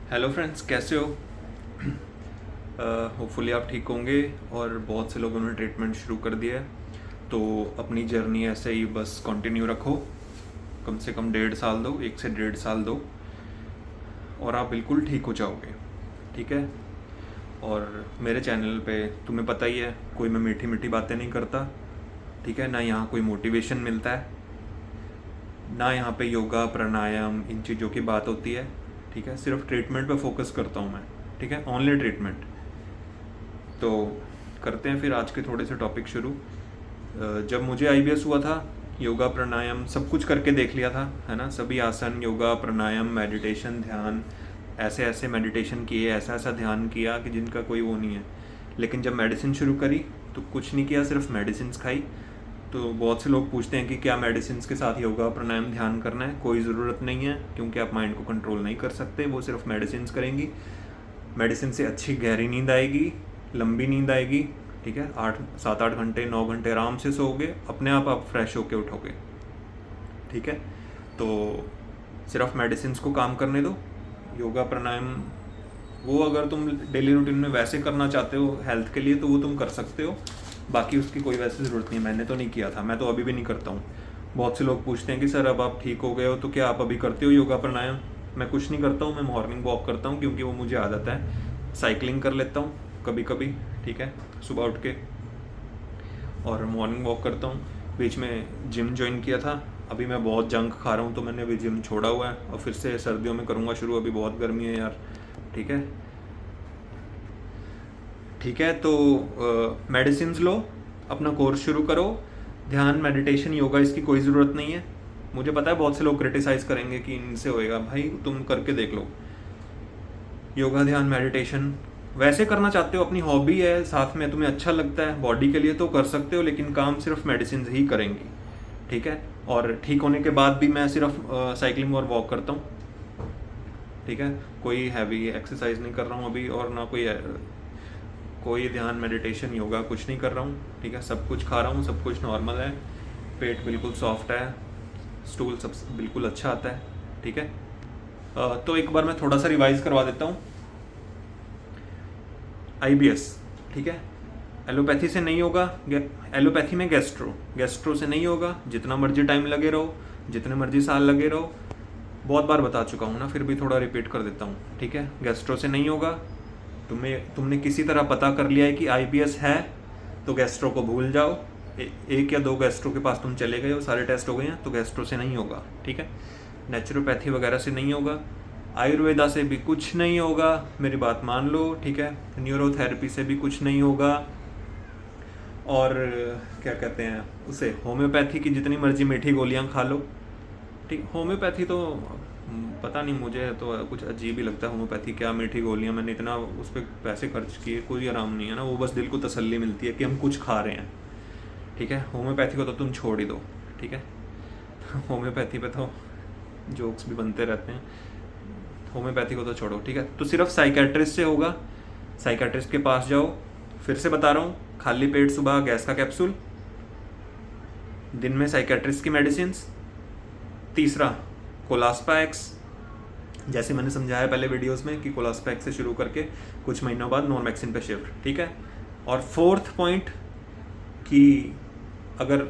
Hello friends, कैसे हो? Hopefully आप ठीक होंगे। और बहुत से लोगों ने ट्रीटमेंट शुरू कर दिया है, तो अपनी जर्नी ऐसे ही बस कंटिन्यू रखो। कम से कम 1.5 साल दो, 1 से 1.5 साल दो, और आप बिल्कुल ठीक हो जाओगे। ठीक है। और मेरे चैनल पे तुम्हें पता ही है, कोई मैं मीठी मीठी बातें नहीं करता। ठीक है ना, यहाँ कोई मोटिवेशन मिलता है ना, यहाँ पे योगा प्राणायाम इन चीज़ों की बात होती है। ठीक है, सिर्फ ट्रीटमेंट पे फोकस करता हूँ मैं। ठीक है, ओनली ट्रीटमेंट। तो करते हैं फिर आज के थोड़े से टॉपिक शुरू। जब मुझे आईबीएस हुआ था, योगा प्राणायाम सब कुछ करके देख लिया था, है ना। सभी आसन, योगा प्राणायाम, मेडिटेशन, ध्यान, ऐसे ऐसे मेडिटेशन किए, ऐसा ऐसा ध्यान किया कि जिनका कोई वो नहीं है। लेकिन जब मेडिसिन शुरू करी तो कुछ नहीं किया, सिर्फ मेडिसिन खाई। तो बहुत से लोग पूछते हैं कि क्या मेडिसिन के साथ योगा प्राणायाम ध्यान करना है? कोई ज़रूरत नहीं है, क्योंकि आप माइंड को कंट्रोल नहीं कर सकते। वो सिर्फ मेडिसिन करेंगी। मेडिसिन से अच्छी गहरी नींद आएगी, लंबी नींद आएगी। ठीक है, 7-8 घंटे 9 घंटे आराम से सोओगे, अपने आप फ्रेश होके उठोगे। ठीक है, तो सिर्फ मेडिसिन को काम करने दो। योगा प्राणायाम वो अगर तुम डेली रूटीन में वैसे करना चाहते हो हेल्थ के लिए, तो वो तुम कर सकते हो। बाकी उसकी कोई वैसे ज़रूरत नहीं है। मैंने तो नहीं किया था, मैं तो अभी भी नहीं करता हूँ। बहुत से लोग पूछते हैं कि सर अब आप ठीक हो गए हो तो क्या आप अभी करते हो योगा प्राणायाम? मैं कुछ नहीं करता हूँ, मैं मॉर्निंग वॉक करता हूँ, क्योंकि वो मुझे आदत है। साइकिलिंग कर लेता हूँ कभी कभी। ठीक है, सुबह उठ के, और मॉर्निंग वॉक करता हूँ। बीच में जिम ज्वाइन किया था। अभी मैं बहुत जंक खा रहा हूँ, तो मैंने अभी जिम छोड़ा हुआ है, और फिर से सर्दियों में करूँगा शुरू। अभी बहुत गर्मी है यार। ठीक है। ठीक है, तो मेडिसिन लो, अपना कोर्स शुरू करो। ध्यान, मेडिटेशन, योगा, इसकी कोई ज़रूरत नहीं है। मुझे पता है बहुत से लोग क्रिटिसाइज करेंगे कि इनसे होएगा। भाई तुम करके देख लो। योगा, ध्यान, मेडिटेशन वैसे करना चाहते हो, अपनी हॉबी है, साथ में तुम्हें अच्छा लगता है बॉडी के लिए, तो कर सकते हो। लेकिन काम सिर्फ मेडिसिन ही करेंगी। ठीक है। और ठीक होने के बाद भी मैं सिर्फ साइकिलिंग और वॉक करता हूँ। ठीक है, कोई हैवी एक्सरसाइज नहीं कर रहा हूँ अभी, और ना कोई ध्यान, मेडिटेशन, योगा कुछ नहीं कर रहा हूँ। ठीक है, सब कुछ खा रहा हूँ, सब कुछ नॉर्मल है। पेट बिल्कुल सॉफ्ट है, स्टूल सब बिल्कुल अच्छा आता है। ठीक है। तो एक बार मैं थोड़ा सा रिवाइज करवा देता हूँ। आईबीएस, ठीक है, एलोपैथी से नहीं होगा। एलोपैथी में गैस्ट्रो से नहीं होगा। जितना मर्जी टाइम लगे रहो, जितने मर्जी साल लगे रहो, बहुत बार बता चुका हूँ ना, फिर भी थोड़ा रिपीट कर देता हूँ। ठीक है, गैस्ट्रो से नहीं होगा। तुमने किसी तरह पता कर लिया है कि आईबीएस है, तो गैस्ट्रो को भूल जाओ। एक या दो गैस्ट्रो के पास तुम चले गए हो, सारे टेस्ट हो गए हैं, तो गैस्ट्रो से नहीं होगा। ठीक है, नेचुरोपैथी वगैरह से नहीं होगा। आयुर्वेदा से भी कुछ नहीं होगा, मेरी बात मान लो। ठीक है, न्यूरोथेरेपी से भी कुछ नहीं होगा। और क्या कहते हैं उसे, होम्योपैथी की जितनी मर्जी मीठी गोलियां खा लो। ठीक, होम्योपैथी तो पता नहीं, मुझे तो कुछ अजीब ही लगता है होम्योपैथी। क्या मीठी गोलियां, मैंने इतना उस पर पैसे खर्च किए, कोई आराम नहीं है ना। वो बस दिल को तसल्ली मिलती है कि हम कुछ खा रहे हैं। ठीक है, होम्योपैथी को तो तुम छोड़ ही दो। ठीक है, होम्योपैथी पे तो जोक्स भी बनते रहते हैं। होम्योपैथी को तो छोड़ो। ठीक है, तो सिर्फ साइकेट्रिस्ट से होगा। साइकेट्रिस्ट के पास जाओ। फिर से बता रहा हूँ, खाली पेट सुबह गैस का कैप्सूल, दिन में साइकेट्रिस्ट की मेडिसिन। तीसरा, कोलास्पा एक्स, जैसे मैंने समझाया पहले वीडियोस में कि कोलास्पा एक्स से शुरू करके कुछ महीनों बाद नॉर्मेक्सिन पे शिफ्ट। ठीक है। और फोर्थ पॉइंट, कि अगर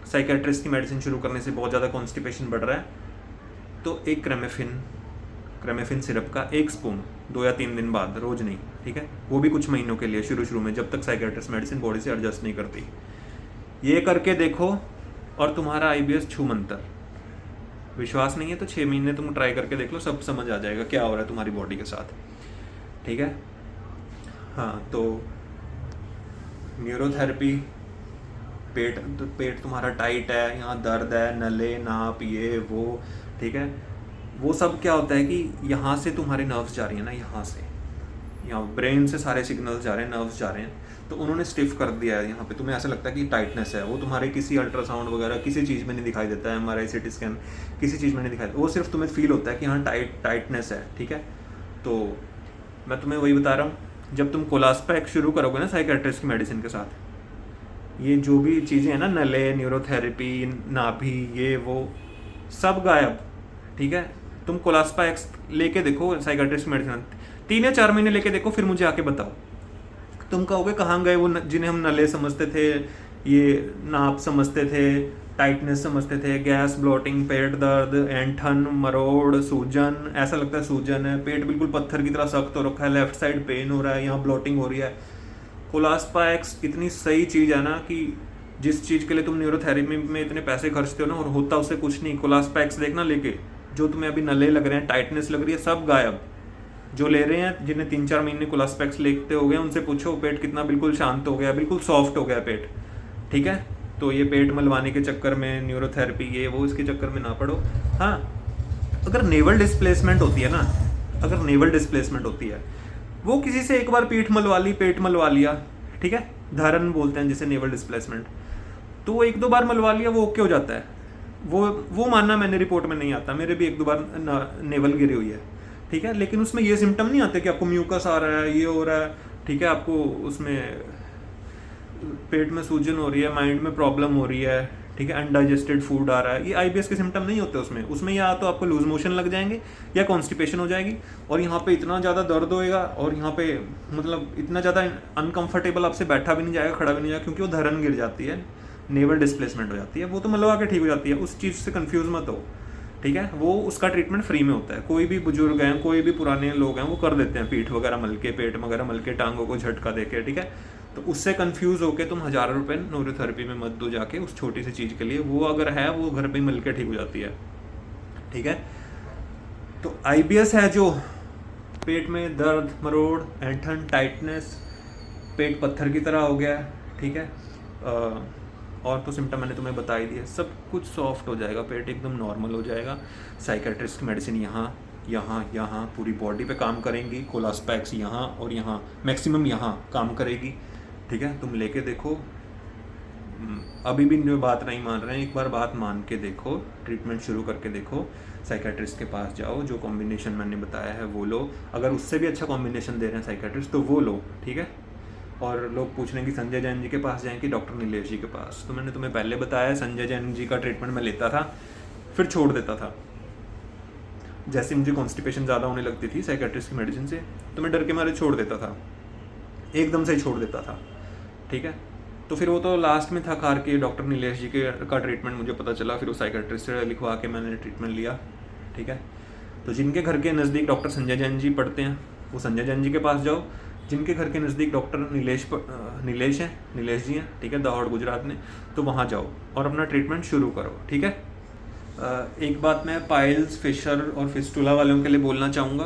साइकेट्रिस्ट की मेडिसिन शुरू करने से बहुत ज़्यादा कॉन्स्टिपेशन बढ़ रहा है, तो एक क्रेमेफिन सिरप का 1 स्पून 2 या 3 दिन बाद, रोज नहीं। ठीक है, वो भी कुछ महीनों के लिए, शुरू में, जब तक साइकेट्रिस्ट मेडिसिन बॉडी से एडजस्ट नहीं करती। ये करके देखो, और तुम्हारा आईबीएस छू मंतर। विश्वास नहीं है तो 6 महीने तुम ट्राई करके देख लो, सब समझ आ जाएगा क्या हो रहा है तुम्हारी बॉडी के साथ। ठीक है। हाँ, तो न्यूरोथेरेपी, पेट तुम्हारा टाइट है, यहाँ दर्द है, नले नाप, ये वो। ठीक है, वो सब क्या होता है कि यहाँ से तुम्हारे नर्व्स जा रही है ना, यहाँ ब्रेन से सारे सिग्नल्स जा रहे हैं, नर्व्स जा रहे हैं, तो उन्होंने स्टिफ कर दिया है। यहाँ पे तुम्हें ऐसा लगता है कि टाइटनेस है। वो तुम्हारे किसी अल्ट्रासाउंड वगैरह किसी चीज़ में नहीं दिखाई देता है, एमआरआई, सीटी स्कैन, किसी चीज़ में नहीं दिखाई देता। वो सिर्फ तुम्हें फील होता है कि हाँ टाइटनेस है। ठीक है, तो मैं तुम्हें वही बता रहा हूँ, जब तुम कोलास्पैक शुरू करोगे ना साइकेट्रिस्ट की मेडिसिन के साथ, ये जो भी चीज़ें हैं ना, नले, न्यूरोथेरेपी, नाभि, ये वो सब गायब। ठीक है, तुम कोलास्पा एक्स लेके देखो, साइकाट्रिस्ट मेडिसिन 3 या 4 महीने लेके देखो, फिर मुझे आके बताओ। तुम कहोगे कहाँ गए वो जिन्हें हम नले समझते थे, ये नाप समझते थे, टाइटनेस समझते थे, गैस, ब्लोटिंग, पेट दर्द, ऐंठन, मरोड़, सूजन, ऐसा लगता है सूजन है, पेट बिल्कुल पत्थर की तरह सख्त हो रखा है, लेफ्ट साइड पेन हो रहा है, यहाँ ब्लोटिंग हो रही है। कोलास्पा एक्स इतनी सही चीज़ है ना कि जिस चीज़ के लिए तुम न्यूरोथेरेपी में इतने पैसे खर्चते हो ना, और होता उससे कुछ नहीं। कोलास्पा एक्स देखना लेके, जो तुम्हें अभी नले लग रहे हैं, टाइटनेस लग रही है, सब गायब। जो ले रहे हैं, जिन्हें 3-4 महीने कोलास्पा एक्स लेते हो गए, उनसे पूछो पेट कितना बिल्कुल शांत हो गया, बिल्कुल सॉफ्ट हो गया पेट। ठीक है, तो ये पेट मलवाने के चक्कर में न्यूरोथेरेपी ये वो इसके चक्कर में ना पड़ो। हाँ, अगर नेवल डिस्प्लेसमेंट होती है ना, अगर नेवल डिस्प्लेसमेंट होती है, वो किसी से एक बार पीठ मलवा ली, पेट मलवा लिया, ठीक है, धारण बोलते हैं जिसे नेवल डिस्प्लेसमेंट, तो वो 1-2 बार मलवा लिया, वो ओके हो जाता है। वो मानना मैंने रिपोर्ट में नहीं आता, मेरे भी 1-2 बार नेवल गिरी हुई है, ठीक है, लेकिन उसमें ये सिम्टम नहीं आते कि आपको म्यूकस आ रहा है, ये हो रहा है, ठीक है, आपको उसमें पेट में सूजन हो रही है, माइंड में प्रॉब्लम हो रही है, ठीक है, अनडाइजेस्टेड फूड आ रहा है, ये आईबीएस के सिम्टम नहीं होते उसमें या तो आपको लूज मोशन लग जाएंगे या कॉन्स्टिपेशन हो जाएगी, और यहाँ पे इतना ज़्यादा दर्द होएगा, और यहाँ पे मतलब इतना ज़्यादा अनकंफर्टेबल, आपसे बैठा भी नहीं जाएगा, खड़ा भी नहीं जाएगा, क्योंकि वो धरन गिर जाती है, नेवल डिस्प्लेसमेंट हो जाती है। वो तो मलवा के ठीक हो जाती है, उस चीज़ से कन्फ्यूज़ मत हो, ठीक है, वो उसका ट्रीटमेंट फ्री में होता है। कोई भी बुजुर्ग हैं, कोई भी पुराने लोग हैं, वो कर देते हैं, पीठ वगैरह मल के, पेट वगैरह मल के, टांगों को झटका दे के, ठीक है। तो उससे कंफ्यूज होके तुम 1000 रुपये न्यूरोथेरेपी में मत दो जाके उस छोटी सी चीज़ के लिए, वो अगर है वो घर पे मिल के ठीक हो जाती है, ठीक है। तो आईबीएस है जो पेट में दर्द, मरोड़, ऐंठन, टाइटनेस, पेट पत्थर की तरह हो गया, ठीक है, और तो सिम्टम मैंने तुम्हें बता ही दिया, सब कुछ सॉफ्ट हो जाएगा, पेट एकदम नॉर्मल हो जाएगा। साइकेट्रिस्ट की मेडिसिन यहाँ पूरी बॉडी पे काम करेंगी, कोलास्पा एक्स यहाँ और यहाँ, मैक्सिमम यहाँ काम करेगी, ठीक है, तुम लेके देखो। अभी भी बात नहीं मान रहे हैं, एक बार बात मान के देखो, ट्रीटमेंट शुरू करके देखो, साइकेट्रिस्ट के पास जाओ, जो कॉम्बिनेशन मैंने बताया है वो लो, अगर उससे भी अच्छा कॉम्बिनेशन दे रहे हैं साइकेट्रिस्ट तो वो लो, ठीक है। और लोग पूछ रहे हैं कि संजय जैन जी के पास जाएं कि डॉक्टर नीलेश जी के पास, तो मैंने तुम्हें पहले बताया, संजय जैन जी का ट्रीटमेंट मैं लेता था, फिर छोड़ देता था। जैसे मुझे कॉन्स्टिपेशन ज़्यादा होने लगती थी साइकेट्रिस्ट की मेडिसिन से, तो मैं डर के मारे छोड़ देता था, एकदम से ही छोड़ देता था, ठीक है। तो फिर वो तो लास्ट में था खार के डॉक्टर नीलेश जी का ट्रीटमेंट मुझे पता चला, फिर वो साइकेट्रिस्ट से लिखवा के मैंने ट्रीटमेंट लिया, ठीक है। तो जिनके घर के नज़दीक डॉक्टर संजय जैन जी पढ़ते हैं, वो संजय जैन जी के पास जाओ। जिनके घर के नज़दीक डॉक्टर नीलेश जी हैं, ठीक है, दाहोद गुजरात में, तो वहाँ जाओ और अपना ट्रीटमेंट शुरू करो, ठीक है। एक बात मैं पाइल्स, फिशर और फिस्टूला वालों के लिए बोलना चाहूँगा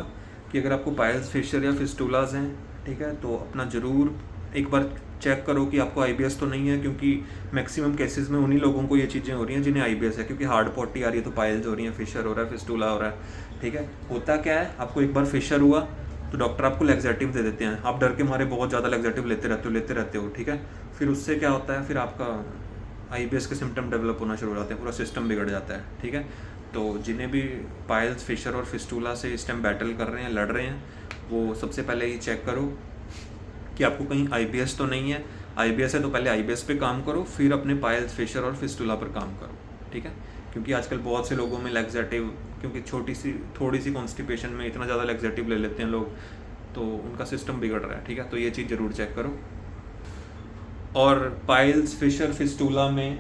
कि अगर आपको पाइल्स, फिशर या फिस्टूलाज हैं, ठीक है, तो अपना ज़रूर एक बार चेक करो कि आपको आईबीएस तो नहीं है, क्योंकि मैक्सिमम केसेस में उन्हीं लोगों को ये चीज़ें हो रही हैं जिन्हें आईबीएस है, क्योंकि हार्ड पॉटी आ रही है तो पाइल्स हो रही हैं, फिशर हो रहा है, फिस्टूला हो रहा है, ठीक है। होता क्या है, आपको एक बार फिशर हुआ तो डॉक्टर आपको लैक्सेटिव दे देते हैं, आप डर के मारे बहुत ज़्यादा लैक्सेटिव लेते रहते हो, ठीक है। फिर उससे क्या होता है, फिर आपका आईबीएस के सिम्टम डेवलप होना शुरू हो जाते हैं, पूरा सिस्टम बिगड़ जाता है, ठीक है। तो जिन्हें भी पाइल्स, फिशर और फिस्टूला से इस टाइम बैटल कर रहे हैं, लड़ रहे हैं, वो सबसे पहले ये चेक करो कि आपको कहीं आईबीएस तो नहीं है। आईबीएस है तो पहले आईबीएस पे काम करो, फिर अपने पाइल्स, फिशर और फिस्टूला पर काम करो, ठीक है। क्योंकि आजकल बहुत से लोगों में लैक्सेटिव, क्योंकि थोड़ी सी कॉन्स्टिपेशन में इतना ज़्यादा लैक्सेटिव ले लेते हैं लोग, तो उनका सिस्टम बिगड़ रहा है, ठीक है। तो ये चीज़ ज़रूर चेक करो। और पाइल्स, फिशर, फिस्टूला में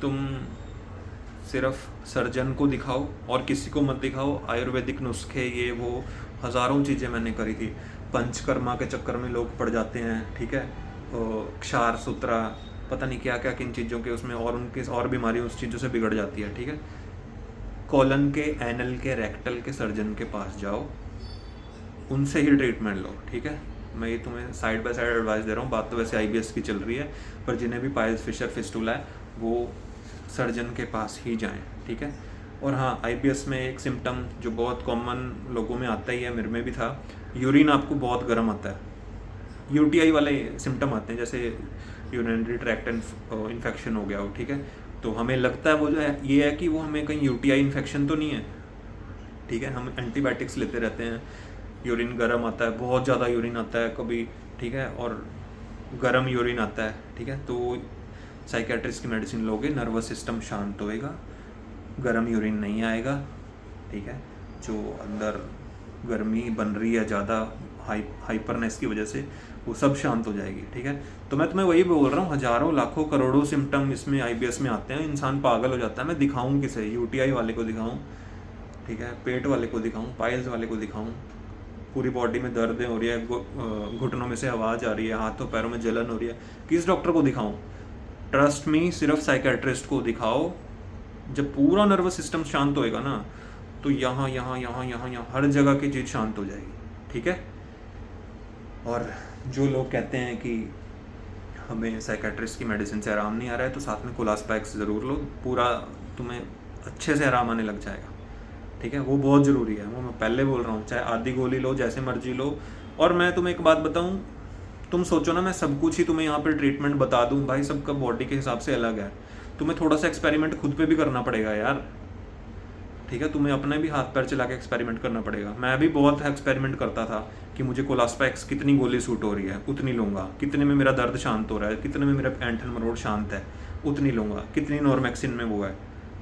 तुम सिर्फ सर्जन को दिखाओ और किसी को मत दिखाओ। आयुर्वेदिक नुस्खे ये वो हज़ारों चीज़ें मैंने करी थी, पंचकर्मा के चक्कर में लोग पड़ जाते हैं, ठीक है, क्षार सूत्रा, पता नहीं क्या क्या किन चीज़ों के उसमें, और उनके और बीमारियाँ उस चीज़ों से बिगड़ जाती है, ठीक है। कॉलन के, एनल के, रेक्टल के सर्जन के पास जाओ, उनसे ही ट्रीटमेंट लो, ठीक है। मैं ये तुम्हें साइड बाय साइड एडवाइस दे रहा हूँ, बात तो वैसे आईबीएस की चल रही है, पर जिन्हें भी पाइल्स, फिशर, फिस्टूला है वो सर्जन के पास ही जाएं, ठीक है। और हाँ, आईबीएस में एक सिम्टम जो बहुत कॉमन लोगों में आता ही है, मेरे में भी था, यूरिन आपको बहुत गर्म आता है, यूटीआई वाले सिम्टम आते हैं, जैसे यूरिनरी ट्रैक्ट इन्फेक्शन हो गया हो, ठीक है। तो हमें लगता है वो जो है ये है कि वो हमें कहीं यूटीआई इन्फेक्शन तो नहीं है, ठीक है। हम एंटीबायोटिक्स लेते रहते हैं, यूरिन गर्म आता है, बहुत ज़्यादा यूरिन आता है कभी, ठीक है, और गर्म यूरिन आता है, ठीक है। तो साइकेट्रिस्ट की मेडिसिन लोगे, नर्वस सिस्टम शांत होएगा, गर्म यूरिन नहीं आएगा, ठीक है। जो अंदर गर्मी बन रही है ज़्यादा हाइपरनेस की वजह से, वो सब शांत हो जाएगी। ठीक है, तो मैं तुम्हें वही बोल रहा हूँ, हज़ारों लाखों करोड़ों सिम्टम इसमें IBS में आते हैं, इंसान पागल हो जाता है। मैं दिखाऊँ किसे? UTI वाले को दिखाऊँ, ठीक है, पेट वाले को दिखाऊँ, पाइल्स वाले को दिखाऊँ, पूरी बॉडी में दर्द हो रही है, घुटनों में से आवाज़ आ रही है, हाथों पैरों में जलन हो रही है, किस डॉक्टर को दिखाऊँ? ट्रस्ट मी, सिर्फ साइकेट्रिस्ट को दिखाओ। जब पूरा नर्वस सिस्टम शांत होएगा ना, तो यहाँ यहाँ यहाँ यहाँ यहाँ हर जगह की चीज़ शांत हो जाएगी। ठीक है, और जो लोग कहते हैं कि हमें साइकेट्रिस्ट की मेडिसिन से आराम नहीं आ रहा है, तो साथ में कोलास्पैक्स ज़रूर लो, पूरा तुम्हें अच्छे से आराम आने लग जाएगा। ठीक है, वो बहुत ज़रूरी है, वो मैं पहले बोल रहा हूँ। चाहे आधी गोली लो, जैसे मर्जी लो। और मैं तुम्हें एक बात बताऊँ, तुम सोचो ना मैं सब कुछ ही तुम्हें यहाँ पे ट्रीटमेंट बता दूँ, भाई सबका बॉडी के हिसाब से अलग है। तुम्हें थोड़ा सा एक्सपेरिमेंट खुद पे भी करना पड़ेगा यार। ठीक है, तुम्हें अपने भी हाथ पैर चला के एक्सपेरिमेंट करना पड़ेगा। मैं भी बहुत एक्सपेरिमेंट करता था कि मुझे कोलास्पैक्स कितनी गोली सूट हो रही है, उतनी लूँगा। कितने में मेरा दर्द शांत हो रहा है, कितने में मेरा एंटन मरोड़ शांत है, उतनी लूँगा। कितनी नॉर्मेक्सिन में वो है।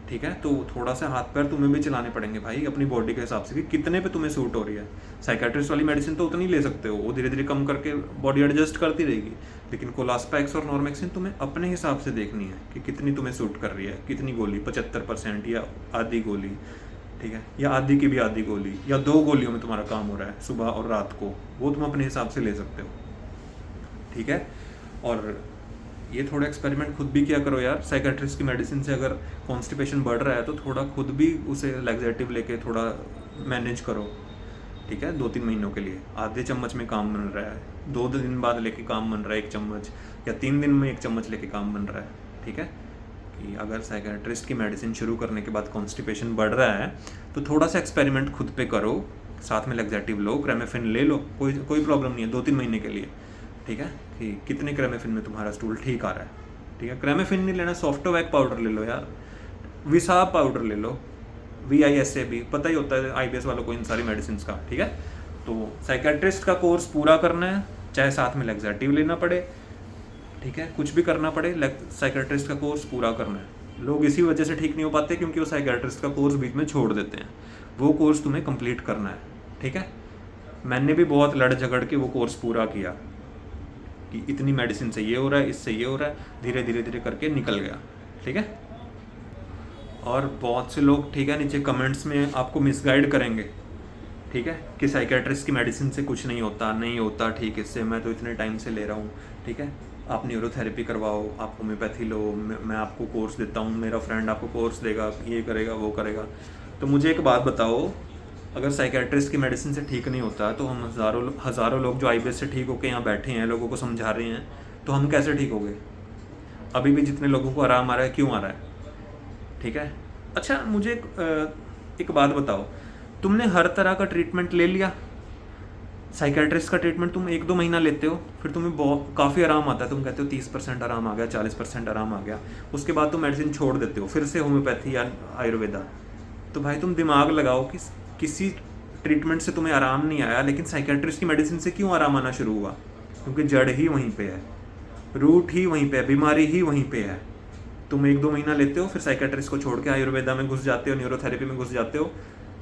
ठीक है, तो थोड़ा सा हाथ पैर तुम्हें भी चलाने पड़ेंगे भाई, अपनी बॉडी के हिसाब से कि कितने पे तुम्हें सूट हो रही है। साइकेट्रिस्ट वाली मेडिसिन तो उतनी ले सकते हो, वो धीरे धीरे कम करके बॉडी एडजस्ट करती रहेगी। लेकिन कोलास्पैक्स और नॉर्मेक्सिन तुम्हें अपने हिसाब से देखनी है कि कितनी तुम्हें सूट कर रही है, कितनी गोली, 75% या आधी गोली। ठीक है, या आधी की भी आधी गोली, या 2 गोलियों में तुम्हारा काम हो रहा है सुबह और रात को, वो तुम अपने हिसाब से ले सकते हो। ठीक है, और ये थोड़ा एक्सपेरिमेंट खुद भी किया करो यार। साइकेट्रिस्ट की मेडिसिन से अगर कॉन्स्टिपेशन बढ़ रहा है तो थोड़ा खुद भी उसे लैक्सेटिव लेके थोड़ा मैनेज करो। ठीक है, 2-3 महीनों के लिए आधे चम्मच में काम बन रहा है, 2 दिन बाद लेके काम बन रहा है 1 चम्मच, या 3 दिन में 1 चम्मच लेके काम बन रहा है। ठीक है, कि अगर साइकेट्रिस्ट की मेडिसिन शुरू करने के बाद कॉन्स्टिपेशन बढ़ रहा है तो थोड़ा सा एक्सपेरिमेंट खुद पे करो, साथ में लैक्सेटिव लो, क्रेमेफिन ले लो, कोई प्रॉब्लम नहीं है 2-3 महीने के लिए। ठीक है, कि कितने क्रेमेफिन में तुम्हारा स्टूल ठीक आ रहा है। ठीक है, क्रेमेफिन नहीं लेना, सॉफ्टोवैक पाउडर ले लो यार, विसाब पाउडर ले लो, VISAB, पता ही होता है IBS वालों को इन सारी मेडिसिन का। ठीक है, तो साइकेट्रिस्ट का कोर्स पूरा करना है, चाहे साथ में लैक्सेटिव लेना पड़े। ठीक है, कुछ भी करना पड़े, साइकेट्रिस्ट का कोर्स पूरा करना है। लोग इसी वजह से ठीक नहीं हो पाते क्योंकि वो साइकेट्रिस्ट का कोर्स बीच में छोड़ देते हैं। वो कोर्स तुम्हें कंप्लीट करना है। ठीक है, मैंने भी बहुत लड़ झगड़ के वो कोर्स पूरा किया कि इतनी मेडिसिन से ये हो रहा है, इससे ये हो रहा है, धीरे धीरे धीरे करके निकल गया। ठीक है, और बहुत से लोग, ठीक है, नीचे कमेंट्स में आपको मिसगाइड करेंगे। ठीक है, कि साइकेट्रिस्ट की मेडिसिन से कुछ नहीं होता, ठीक, इससे मैं तो इतने टाइम से ले रहा हूँ। ठीक है, आप न्यूरोथेरेपी करवाओ, आप होम्योपैथी लो, मैं आपको कोर्स देता हूँ, मेरा फ्रेंड आपको कोर्स देगा, ये करेगा वो करेगा। तो मुझे एक बात बताओ, अगर साइकेट्रिस्ट की मेडिसिन से ठीक नहीं होता तो हम हज़ारों लोग जो IBS से ठीक होकर यहाँ बैठे हैं, लोगों को समझा रहे हैं, तो हम कैसे ठीक हो गए? अभी भी जितने लोगों को आराम आ रहा है, क्यों आ रहा है? ठीक है, अच्छा मुझे एक बात बताओ, तुमने हर तरह का ट्रीटमेंट ले लिया? साइकेट्रिस्ट का ट्रीटमेंट तुम 1-2 महीना लेते हो, फिर तुम्हें काफ़ी आराम आता है, तुम कहते हो 30% आराम आ गया, 40% आराम आ गया, उसके बाद तुम मेडिसिन छोड़ देते हो, फिर से होम्योपैथी या आयुर्वेदा। तो भाई तुम दिमाग लगाओ कि किसी ट्रीटमेंट से तुम्हें आराम नहीं आया, लेकिन साइकेट्रिस्ट की मेडिसिन से क्यों आराम आना शुरू हुआ? क्योंकि जड़ ही वहीं पे है, रूट ही वहीं पे है, बीमारी ही वहीं पे है। तुम 1-2 महीना लेते हो, फिर साइकेट्रिस्ट को छोड़ के आयुर्वेदा में घुस जाते हो, न्यूरोथेरेपी में घुस जाते हो,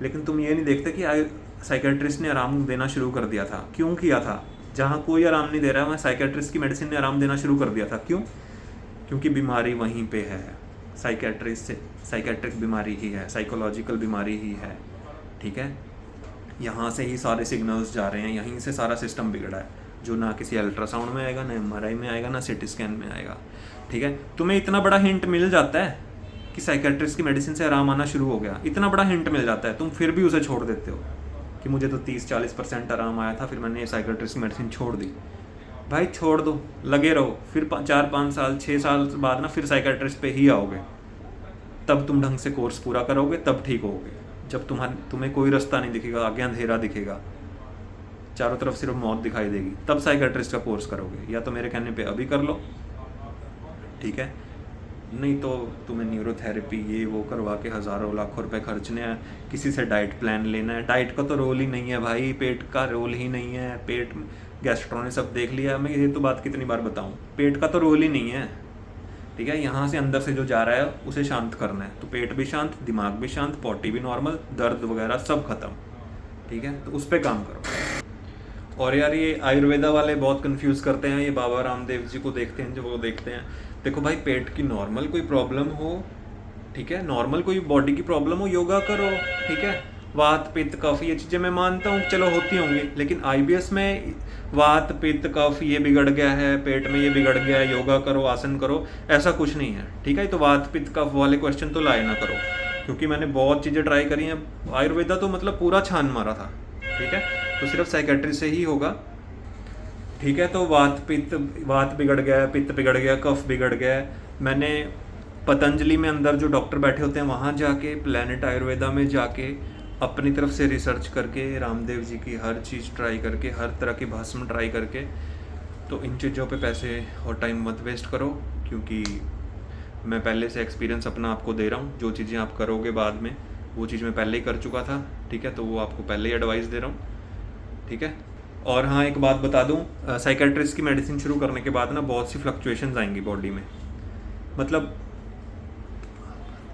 लेकिन तुम ये नहीं देखते कि साइकेट्रिस्ट ने आराम देना शुरू कर दिया था। क्यों किया था? जहाँ कोई आराम नहीं दे रहा है वहाँ साइकेट्रिस्ट की मेडिसिन ने आराम देना शुरू कर दिया था। क्यों? क्योंकि बीमारी वहीं पे है, साइकेट्रिक बीमारी ही है, साइकोलॉजिकल बीमारी ही है। ठीक है, यहाँ से ही सारे सिग्नल्स जा रहे हैं, यहीं से सारा सिस्टम बिगड़ा है, जो ना किसी अल्ट्रासाउंड में आएगा, ना MRI में आएगा, ना CT स्कैन में आएगा। ठीक है, तुम्हें इतना बड़ा हिंट मिल जाता है कि साइकेट्रिस्ट की मेडिसिन से आराम आना शुरू हो गया, इतना बड़ा हिंट मिल जाता है, तुम फिर भी उसे छोड़ देते हो कि मुझे तो 30-40% आराम आया था, फिर मैंने साइकेट्रिस्ट की मेडिसिन छोड़ दी। भाई छोड़ दो, लगे रहो, फिर 4-5 साल 6 साल बाद ना फिर साइकेट्रिस्ट पे ही आओगे, तब तुम ढंग से कोर्स पूरा करोगे, तब ठीक होगे। जब तुम्हें कोई रास्ता नहीं दिखेगा, आगे अंधेरा दिखेगा, चारों तरफ सिर्फ मौत दिखाई देगी, तब साइकेट्रिस्ट का कोर्स करोगे। या तो मेरे कहने पे अभी कर लो, ठीक है, नहीं तो तुम्हें न्यूरोथेरेपी ये वो करवा के हज़ारों लाखों रुपए खर्चने हैं, किसी से डाइट प्लान लेना है। डाइट का तो रोल ही नहीं है भाई, पेट का रोल ही नहीं है। पेट गैस्ट्रो ने सब देख लिया, मैं ये तो बात कितनी बार बताऊं, पेट का तो रोल ही नहीं है। ठीक है। यहाँ से अंदर से जो जा रहा है उसे शांत करना है, तो पेट भी शांत, दिमाग भी शांत, पॉटी भी नॉर्मल, दर्द वगैरह सब खत्म, ठीक है। तो उस पर काम करो। और यार ये आयुर्वेदा वाले बहुत कंफ्यूज करते हैं, ये बाबा रामदेव जी को देखते हैं जो वो देखते हैं। देखो भाई, पेट की नॉर्मल कोई प्रॉब्लम हो, ठीक है, नॉर्मल कोई बॉडी की प्रॉब्लम हो, योगा करो, ठीक है। वात पित्त कफ ये चीज़ें मैं मानता हूँ चलो होती होंगी, लेकिन आईबीएस में वात पित्त कफ ये बिगड़ गया है, पेट में ये बिगड़ गया है, योगा करो, आसन करो, ऐसा कुछ नहीं है, ठीक है। तो वात पित्त कफ वाले क्वेश्चन तो लाए ना करो, क्योंकि मैंने बहुत चीज़ें ट्राई करी हैं, आयुर्वेदा तो मतलब पूरा छान मारा था, ठीक है। तो सिर्फ साइकेट्री से ही होगा, ठीक है। तो वात बिगड़ गया है, पित्त बिगड़ गया, कफ बिगड़ गया है, मैंने पतंजलि में अंदर जो डॉक्टर बैठे होते हैं वहाँ जाके, प्लेनेट आयुर्वेदा में जाके अपनी तरफ से रिसर्च करके, रामदेव जी की हर चीज़ ट्राई करके, हर तरह की भस्म ट्राई करके, तो इन चीज़ों पे पैसे और टाइम मत वेस्ट करो, क्योंकि मैं पहले से एक्सपीरियंस अपना आपको दे रहा हूँ। जो चीज़ें आप करोगे बाद में, वो चीज़ मैं पहले ही कर चुका था, ठीक है। तो वो आपको पहले ही एडवाइस दे रहा हूँ, ठीक है। और हाँ, एक बात बता दूँ, साइकेट्रिस्ट की मेडिसिन शुरू करने के बाद ना बहुत सी फ्लक्चुएशंस आएंगी बॉडी में, मतलब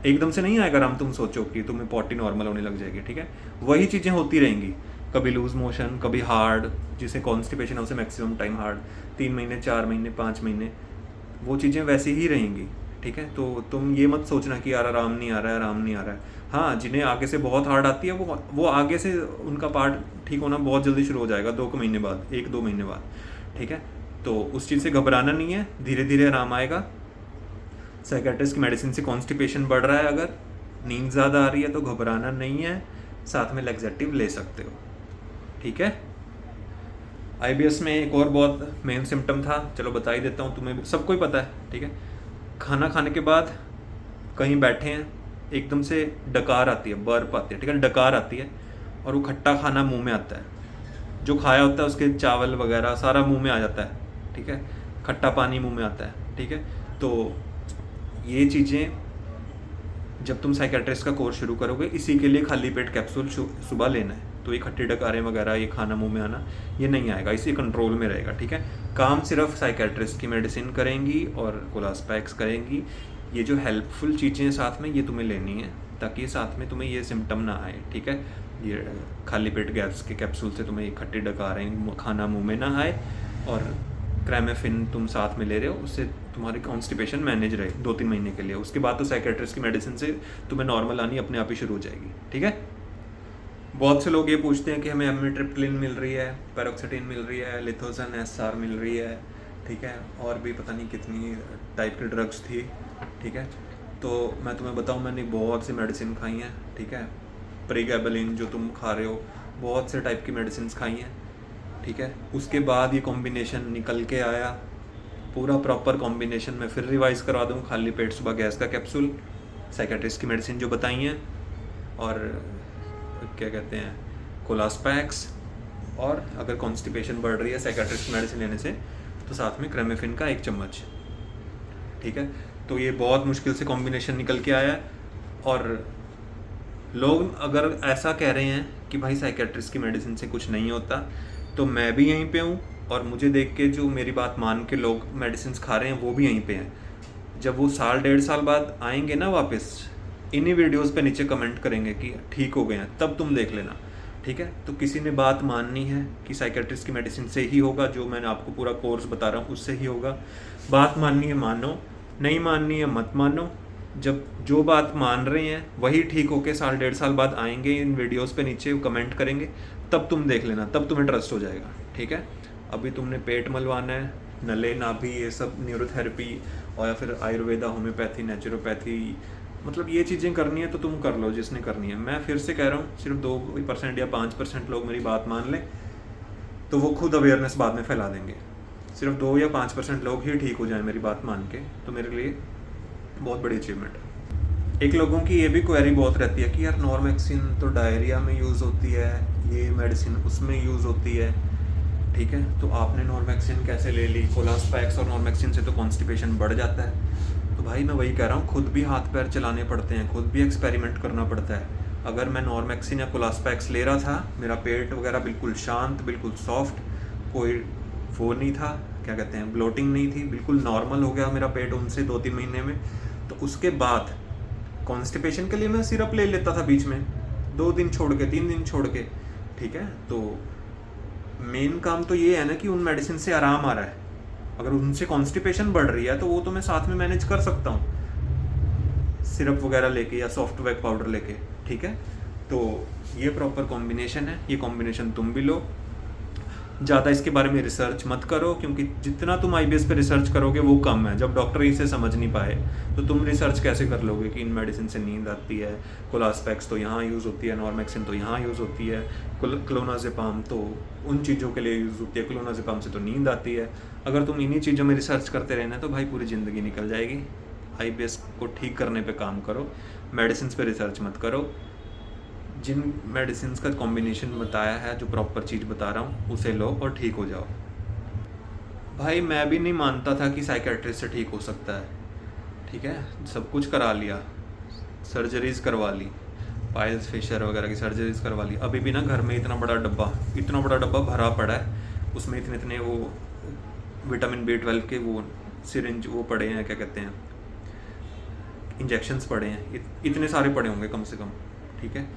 एकदम से नहीं आएगा आराम, तुम सोचो कि तुम्हें पॉटी नॉर्मल होने लग जाएगी, ठीक है। वही चीज़ें होती रहेंगी, कभी लूज मोशन, कभी हार्ड, जिसे कॉन्स्टिपेशन उसे मैक्सिमम टाइम हार्ड, 3 महीने, 4 महीने, 5 महीने, वो चीज़ें वैसी ही रहेंगी, ठीक है। तो तुम ये मत सोचना कि यार आराम नहीं आ रहा है, आराम नहीं आ रहा है। हाँ, जिन्हें आगे से बहुत हार्ड आती है वो आगे से उनका पार्ट ठीक होना बहुत जल्दी शुरू हो जाएगा, 2 महीने बाद, 1-2 महीने बाद, ठीक है। तो उस चीज़ से घबराना नहीं है, धीरे धीरे आराम आएगा। साइकेट्रिस्ट की मेडिसिन से कॉन्स्टिपेशन बढ़ रहा है, अगर नींद ज़्यादा आ रही है तो घबराना नहीं है, साथ में लैक्सेटिव ले सकते हो, ठीक है। आईबीएस में एक और बहुत मेन सिम्टम था, चलो बता ही देता हूँ, तुम्हें सबको ही पता है, ठीक है। खाना खाने के बाद कहीं बैठे हैं, एकदम से डकार आती है, बर्प आती है, ठीक है, डकार आती है, और वो खट्टा खाना मुंह में आता है, जो खाया होता है उसके चावल वगैरह सारा मुंह में आ जाता है, ठीक है, खट्टा पानी मुंह में आता है, ठीक है। तो ये चीज़ें जब तुम साइकेट्रिस्ट का कोर्स शुरू करोगे, इसी के लिए खाली पेट कैप्सूल सुबह लेना है, तो ये खट्टे डकारें वगैरह, ये खाना मुंह में आना, ये नहीं आएगा, इसी कंट्रोल में रहेगा, ठीक है। काम सिर्फ साइकेट्रिस्ट की मेडिसिन करेंगी और कोलास्पैक्स करेंगी, ये जो हेल्पफुल चीज़ें साथ में ये तुम्हें लेनी है, ताकि साथ में तुम्हें ये सिम्टम ना आए, ठीक है। ये खाली पेट गैस के कैप्सूल से तुम्हें ये खट्टे डकारें, खाना मुँह में ना आए, और क्रेमेफिन तुम साथ में ले रहे हो, उससे तुम्हारी कॉन्स्टिपेशन मैनेज रहे 2-3 महीने के लिए। उसके बाद तो साइकेट्रिस्ट की मेडिसिन से तुम्हें नॉर्मल आनी अपने आप ही शुरू हो जाएगी, ठीक है। बहुत से लोग ये पूछते हैं कि हमें एमिट्रिप्टिलिन मिल रही है, पैरोक्सिटिन मिल रही है, लिथोसन एसआर मिल रही है, ठीक है, और भी पता नहीं कितनी टाइप की ड्रग्स थी, ठीक है। तो मैं तुम्हें बताऊँ, मैंने बहुत सी मेडिसिन खाई हैं, ठीक है। प्रीगैबलिन जो तुम खा रहे हो, बहुत से टाइप की मेडिसिन खाई हैं, ठीक है। उसके बाद ये कॉम्बिनेशन निकल के आया, पूरा प्रॉपर कॉम्बिनेशन मैं फिर रिवाइज करवा दूँ, खाली पेट सुबह गैस का कैप्सूल, साइकेट्रिस्ट की मेडिसिन जो बताई हैं, और क्या कहते हैं, कोलास्पैक्स, और अगर कॉन्स्टिपेशन बढ़ रही है साइकेट्रिस्ट की मेडिसिन लेने से, तो साथ में क्रेमेफिन का 1 चम्मच, ठीक है। तो ये बहुत मुश्किल से कॉम्बिनेशन निकल के आया है, और लोग अगर ऐसा कह रहे हैं कि भाई साइकेट्रिस्ट की मेडिसिन से कुछ नहीं होता, तो मैं भी यहीं पे हूँ, और मुझे देख के जो मेरी बात मान के लोग मेडिसिन खा रहे हैं वो भी यहीं पे हैं। जब वो 1.5 साल बाद आएंगे ना वापस, इन्हीं वीडियोस पे नीचे कमेंट करेंगे कि ठीक हो गए हैं, तब तुम देख लेना, ठीक है। तो किसी ने बात माननी है कि साइकेट्रिस्ट की मेडिसिन से ही होगा, जो मैंने आपको पूरा कोर्स बता रहा हूँ उससे ही होगा, बात माननी है मानो, नहीं माननी है मत मानो। जब जो बात मान रहे हैं वही ठीक होके 1.5 साल बाद आएंगे, इन वीडियोस पे नीचे कमेंट करेंगे, तब तुम देख लेना, तब तुम्हें ट्रस्ट हो जाएगा, ठीक है। अभी तुमने पेट मलवाना है, नले नाभि, ये सब न्यूरोथेरेपी, और या फिर आयुर्वेदा, होम्योपैथी, नेचुरोपैथी, मतलब ये चीज़ें करनी है तो तुम कर लो जिसने करनी है। मैं फिर से कह रहा हूँ, सिर्फ 2% या 5% लोग मेरी बात मान लें तो वो खुद अवेयरनेस बाद में फैला देंगे। सिर्फ 2 या 5% लोग ही ठीक हो जाएं मेरी बात मान के, तो मेरे लिए बहुत बड़ी अचीवमेंट है। एक लोगों की ये भी क्वेरी बहुत रहती है कि यार नॉर्मेक्सिन तो डायरिया में यूज़ होती है, ये मेडिसिन उसमें यूज़ होती है, ठीक है, तो आपने नॉर्मेक्सिन कैसे ले ली? कोलास्पैक्स और नॉर्मेक्सिन से तो कॉन्स्टिपेशन बढ़ जाता है। तो भाई मैं वही कह रहा हूँ, खुद भी हाथ पैर चलाने पड़ते हैं, खुद भी एक्सपेरिमेंट करना पड़ता है। अगर मैं नॉर्मेक्सिन या कोलास्पैक्स ले रहा था, मेरा पेट वगैरह बिल्कुल शांत, बिल्कुल सॉफ्ट, कोई वो नहीं था, क्या कहते हैं, ब्लोटिंग नहीं थी, बिल्कुल नॉर्मल हो गया मेरा पेट उनसे 2-3 महीने में। तो उसके बाद कॉन्स्टिपेशन के लिए मैं सिरप ले लेता था बीच में, 2 दिन छोड़ के, 3 दिन छोड़ के, ठीक है। तो मेन काम तो ये है ना कि उन मेडिसिन से आराम आ रहा है। अगर उनसे कॉन्स्टिपेशन बढ़ रही है तो वो तो मैं साथ में मैनेज कर सकता हूँ, सिरप वगैरह लेके या सॉफ्ट वेक पाउडर लेके, ठीक है। तो ये प्रॉपर कॉम्बिनेशन है, ये कॉम्बिनेशन तुम भी लो। ज़्यादा इसके बारे में रिसर्च मत करो, क्योंकि जितना तुम आईबीएस पे रिसर्च करोगे वो कम है। जब डॉक्टर इसे समझ नहीं पाए तो तुम रिसर्च कैसे कर लोगे कि इन मेडिसिन से नींद आती है, कोलास्पेक्स तो यहाँ यूज़ होती है, नॉर्मेक्सिन तो यहाँ यूज़ होती है, क्लोनाजेपाम तो उन चीज़ों के लिए यूज़ होती है, क्लोनाजेपाम से तो नींद आती है। अगर तुम इन्हीं चीज़ों में रिसर्च करते रहना तो भाई पूरी ज़िंदगी निकल जाएगी। आईबीएस को ठीक करने पे काम करो, मेडिसिन पे रिसर्च मत करो। जिन मेडिसिन का कॉम्बिनेशन बताया है, जो प्रॉपर चीज़ बता रहा हूँ, उसे लो और ठीक हो जाओ। भाई मैं भी नहीं मानता था कि साइकेट्रिस्ट से ठीक हो सकता है, ठीक है। सब कुछ करा लिया, सर्जरीज करवा ली, पाइल्स फिशर वगैरह की सर्जरीज करवा ली। अभी भी ना घर में इतना बड़ा डब्बा भरा पड़ा है, उसमें इतने इतने वो विटामिन B12 के वो सिरिंज वो पड़े हैं, क्या कहते हैं, इंजेक्शन्स पड़े हैं, इतने सारे पड़े होंगे कम से कम, ठीक है।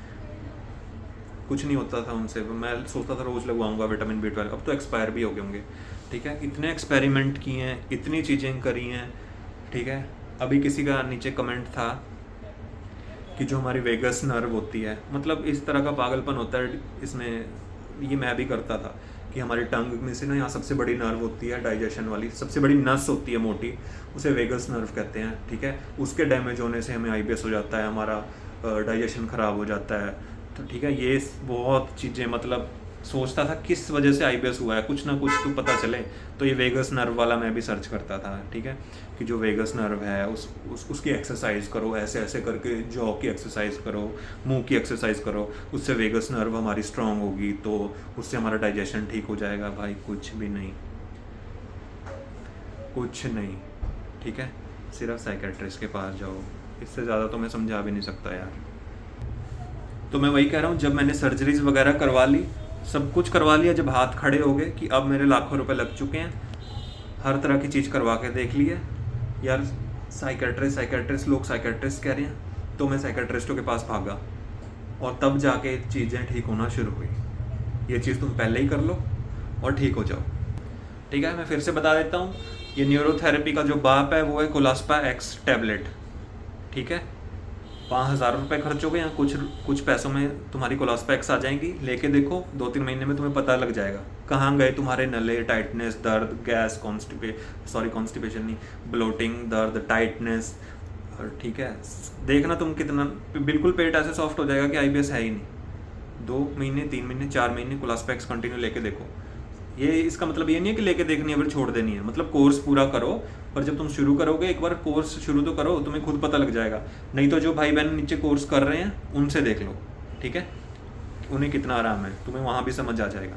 कुछ नहीं होता था उनसे, मैं सोचता था रोज़ लगवाऊंगा विटामिन B12, अब तो एक्सपायर भी हो गए होंगे, ठीक है। इतने एक्सपेरिमेंट किए हैं, इतनी चीज़ें करी हैं, ठीक है। अभी किसी का नीचे कमेंट था कि जो हमारी वेगस नर्व होती है, मतलब इस तरह का पागलपन होता है इसमें, ये मैं भी करता था कि हमारी टंग में से ना यहाँ सबसे बड़ी नर्व होती है, डाइजेशन वाली सबसे बड़ी नस होती है मोटी, उसे वेगस नर्व कहते हैं, ठीक है। उसके डैमेज होने से हमें आईबीएस हो जाता है, हमारा डाइजेशन ख़राब हो जाता है, तो ठीक है। ये बहुत चीज़ें, मतलब सोचता था किस वजह से आईबीएस हुआ है, कुछ ना कुछ तो पता चले। तो ये वेगस नर्व वाला मैं भी सर्च करता था, ठीक है, कि जो वेगस नर्व है उसकी एक्सरसाइज करो, ऐसे ऐसे करके जॉ की एक्सरसाइज करो, मुंह की एक्सरसाइज करो, उससे वेगस नर्व हमारी स्ट्रांग होगी, तो उससे हमारा डाइजेशन ठीक हो जाएगा। भाई कुछ भी नहीं, कुछ नहीं, ठीक है। सिर्फ साइकेट्रिस्ट के पास जाओ, इससे ज़्यादा तो मैं समझा भी नहीं सकता यार। तो मैं वही कह रहा हूँ, जब मैंने सर्जरीज वगैरह करवा ली, सब कुछ करवा लिया, जब हाथ खड़े हो गए कि अब मेरे लाखों रुपए लग चुके हैं, हर तरह की चीज़ करवा के देख ली है यार, साइकेट्रिस्ट लोग साइकेट्रिस्ट कह रहे हैं, तो मैं साइकेट्रिस्टों के पास भागा और तब जाके चीज़ें ठीक होना शुरू हुई। ये चीज़ तुम पहले ही कर लो और ठीक हो जाओ, ठीक है। मैं फिर से बता देता हूँ, ये न्यूरोथेरेपी का जो बाप है वो है कोलास्पा एक्स टैबलेट, ठीक है। 5,000 रुपये खर्च हो गए, यहाँ कुछ पैसों में तुम्हारी कोलास्पा एक्स आ जाएंगी। लेके देखो, 2-3 महीने में तुम्हें पता लग जाएगा कहाँ गए तुम्हारे नले, टाइटनेस, दर्द, गैस, कॉन्स्टिपेशन नहीं, ब्लोटिंग, दर्द, टाइटनेस, ठीक है। देखना तुम कितना बिल्कुल पेट ऐसे सॉफ्ट हो जाएगा कि आईबीएस है ही नहीं। 2 महीने, 3 महीने, 4 महीने कोलास्पा एक्स कंटिन्यू लेके देखो। ये इसका मतलब ये नहीं है कि लेके देखनी है फिर छोड़ देनी है, मतलब कोर्स पूरा करो। पर जब तुम शुरू करोगे, एक बार कोर्स शुरू तो करो, तुम्हें खुद पता लग जाएगा। नहीं तो जो भाई बहन नीचे कोर्स कर रहे हैं उनसे देख लो, ठीक है, उन्हें कितना आराम है, तुम्हें वहाँ भी समझ आ जाएगा।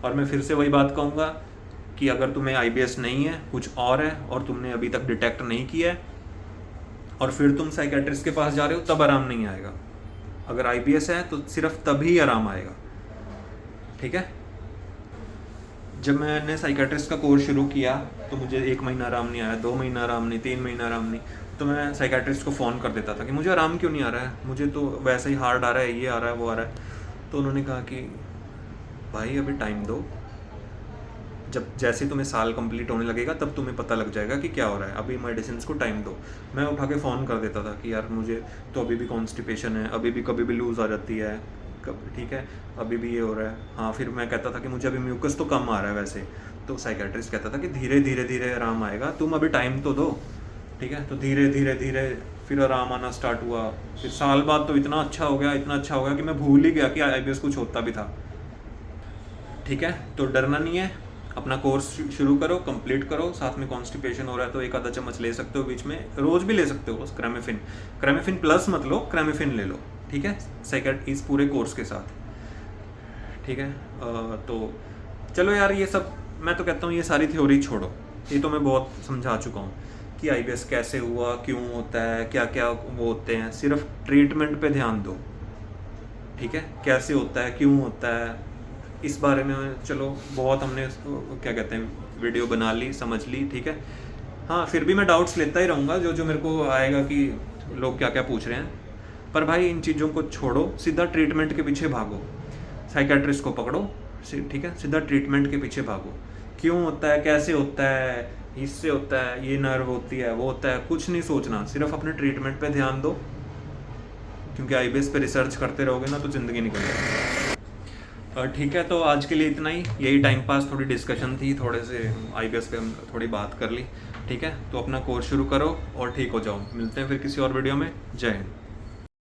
और मैं फिर से वही बात कहूँगा कि अगर तुम्हें आईबीएस नहीं है, कुछ और है, और तुमने अभी तक डिटेक्ट नहीं किया है, और फिर तुम साइकेट्रिस्ट के पास जा रहे हो, तब आराम नहीं आएगा। अगर आईबीएस है तो सिर्फ तभी आराम आएगा, ठीक है। जब मैंने साइकेट्रिस्ट का कोर्स शुरू किया तो मुझे 1 महीना आराम नहीं आया, 2 महीना आराम नहीं, 3 महीना आराम नहीं, तो मैं साइकेट्रिस्ट को फ़ोन कर देता था कि मुझे आराम क्यों नहीं आ रहा है, मुझे तो वैसे ही हार्ड आ रहा है, ये आ रहा है, वो आ रहा है। तो उन्होंने कहा कि भाई अभी टाइम दो, जब जैसे तुम्हें साल कंप्लीट होने लगेगा तब तुम्हें पता लग जाएगा कि क्या हो रहा है, अभी मेडिसिन को टाइम दो। मैं उठा के फ़ोन कर देता था कि यार मुझे तो अभी भी कॉन्स्टिपेशन है, अभी भी कभी भी लूज़ आ जाती है, ठीक है, अभी भी ये हो रहा है। हाँ, फिर मैं कहता था कि मुझे अभी म्यूकस तो कम आ रहा है वैसे, तो साइकेट्रिस्ट कहता था कि धीरे धीरे धीरे आराम आएगा, तुम अभी टाइम तो दो, ठीक है। तो धीरे धीरे धीरे फिर आराम आना स्टार्ट हुआ। फिर साल बाद तो इतना अच्छा हो गया कि मैं भूल ही गया कि आईबीएस कुछ होता भी था, ठीक है। तो डरना नहीं है, अपना कोर्स शुरू करो, कंप्लीट करो। साथ में कॉन्स्टिपेशन हो रहा है तो 1 आधा चम्मच ले सकते हो बीच में, रोज़ भी ले सकते हो। बस क्रेमेफिन प्लस मत लो, क्रेमेफिन ले लो, ठीक है, सेकंड इस पूरे कोर्स के साथ, ठीक है। तो चलो यार, ये सब मैं तो कहता हूँ ये सारी थ्योरी छोड़ो, ये तो मैं बहुत समझा चुका हूँ कि आईबीएस कैसे हुआ, क्यों होता है, क्या क्या वो होते हैं। सिर्फ ट्रीटमेंट पे ध्यान दो, ठीक है, कैसे होता है, क्यों होता है, इस बारे में चलो बहुत हमने क्या कहते हैं वीडियो बना ली, समझ ली, ठीक है। हाँ, फिर भी मैं डाउट्स लेता ही रहूँगा, जो जो मेरे को आएगा कि लोग क्या क्या पूछ रहे हैं। पर भाई इन चीज़ों को छोड़ो, सीधा ट्रीटमेंट के पीछे भागो, साइकेट्रिस्ट को पकड़ो, ठीक है, सीधा ट्रीटमेंट के पीछे भागो। क्यों होता है, कैसे होता है, इससे होता है, ये नर्व होती है, वो होता है, कुछ नहीं सोचना, सिर्फ अपने ट्रीटमेंट पे ध्यान दो, क्योंकि आईबीएस पे रिसर्च करते रहोगे ना तो ज़िंदगी निकल जाएगी। ठीक है, तो आज के लिए इतना ही, यही टाइम पास, थोड़ी डिस्कशन थी, थोड़े से आईबीएस पे हम थोड़ी बात कर ली, ठीक है। तो अपना कोर्स शुरू करो और ठीक हो जाओ। मिलते हैं फिर किसी और वीडियो में। जय हिंद।